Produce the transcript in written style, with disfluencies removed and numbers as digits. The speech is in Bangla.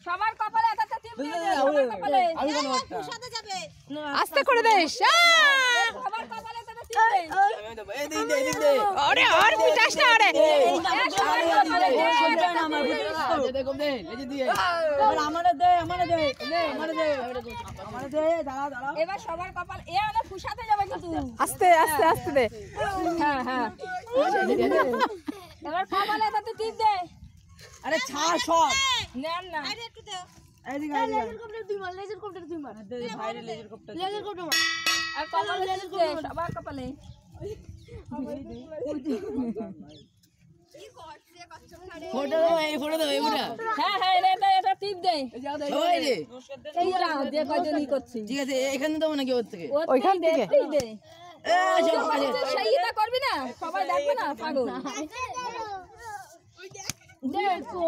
সবার কপালে আস্তে করে দেশ সবার কপালে আরে আর পিটাস না আরে এবার সবার কপাল এ আরে ফুসাতে যাবে কিন্তু আস্তে আস্তে আস্তে দে হ্যাঁ হ্যাঁ এবার কপালে এটাতে টিপ দে আরে ছাড় সব না না আরে একটু দাও এইদিকে লেজার কপ্টার দুই মার লেজার কপ্টার দুই মার দে ভাইরে লেজার কপ্টার মার আর কপালে লেজার দে সবার কপালে ফটো দাও এই ফটো দাও এই ফটো হ্যাঁ হ্যাঁ এটা টিপ দে ওই রে এই নাও যে কয়জনই করছি ঠিক আছে এখানে দাও নাকি ওর থেকে ওইখান থেকে দে সেইটা করবি না সবাই দেখবে না পাগল দেখো